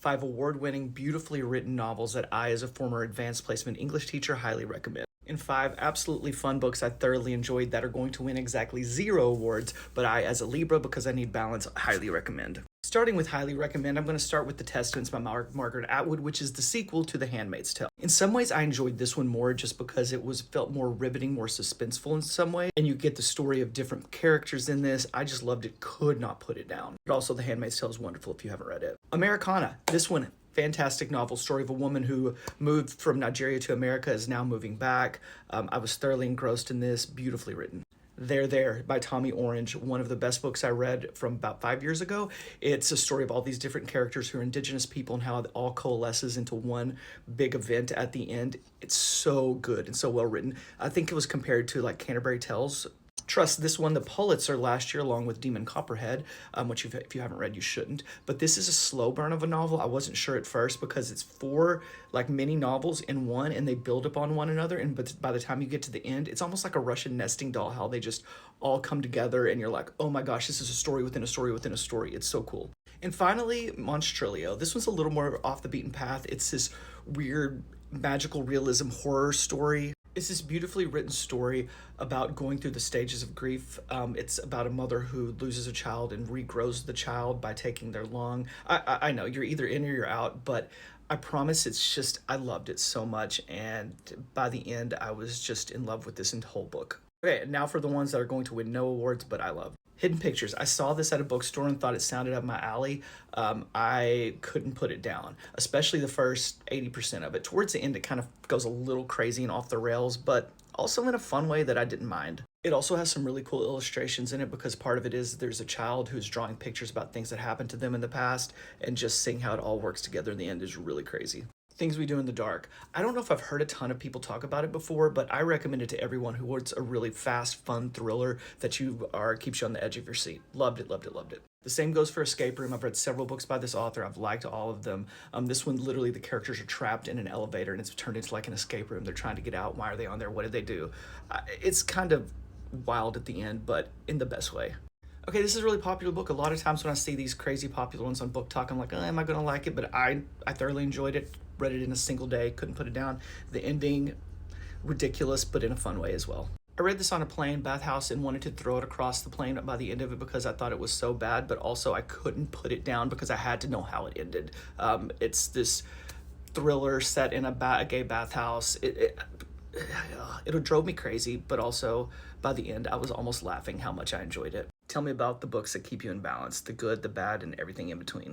5 award-winning, beautifully written novels that I, as a former advanced placement English teacher, highly recommend. And 5 absolutely fun books I thoroughly enjoyed that are going to win exactly 0 awards, but I, as a Libra, because I need balance, highly recommend. Starting with highly recommend, I'm going to start with The Testaments by Margaret Atwood, which is the sequel to The Handmaid's Tale. In some ways, I enjoyed this one more just because it felt more riveting, more suspenseful in some way, and you get the story of different characters in this. I just loved it, could not put it down. But also, The Handmaid's Tale is wonderful if you haven't read it. Americana, this one, fantastic novel, story of a woman who moved from Nigeria to America, is now moving back. I was thoroughly engrossed in this, beautifully written. There by Tommy Orange, one of the best books I read from about 5 years ago. It's a story of all these different characters who are indigenous people and how it all coalesces into one big event at the end. It's so good and so well written. I think it was compared to like Canterbury Tales. Trust, this won the Pulitzer last year along with Demon Copperhead, which if you haven't read, you shouldn't. But this is a slow burn of a novel. I wasn't sure at first because it's 4 like mini novels in one and they build upon one another. And but by the time you get to the end, it's almost like a Russian nesting doll, how they just all come together and you're like, oh my gosh, this is a story within a story within a story. It's so cool. And finally, Monstrilio. This one's a little more off the beaten path. It's this weird magical realism horror story. It's this beautifully written story about going through the stages of grief. It's about a mother who loses a child and regrows the child by taking their lung. I know you're either in or you're out, but I promise it's just, I loved it so much. And by the end, I was just in love with this whole book. Okay, now for the ones that are going to win no awards, but I love. Hidden Pictures. I saw this at a bookstore and thought it sounded up my alley. I couldn't put it down, especially the first 80% of it. Towards the end, it kind of goes a little crazy and off the rails, but also in a fun way that I didn't mind. It also has some really cool illustrations in it because part of it is there's a child who's drawing pictures about things that happened to them in the past, and just seeing how it all works together in the end is really crazy. Things We Do in the Dark. I don't know if I've heard a ton of people talk about it before, but I recommend it to everyone who wants a really fast, fun thriller that keeps you on the edge of your seat. Loved it, loved it, loved it. The same goes for Escape Room. I've read several books by this author. I've liked all of them. This one, literally, the characters are trapped in an elevator and it's turned into like an escape room. They're trying to get out. Why are they on there? What did they do? It's kind of wild at the end, but in the best way. Okay, this is a really popular book. A lot of times when I see these crazy popular ones on Book Talk, I'm like, am I going to like it? But I thoroughly enjoyed it. Read it in a single day. Couldn't put it down. The ending, ridiculous, but in a fun way as well. I read this on a plane, Bathhouse, and wanted to throw it across the plane by the end of it because I thought it was so bad, but also I couldn't put it down because I had to know how it ended. It's this thriller set in a gay bathhouse. It drove me crazy, but also by the end, I was almost laughing how much I enjoyed it. Tell me about the books that keep you in balance, the good, the bad, and everything in between.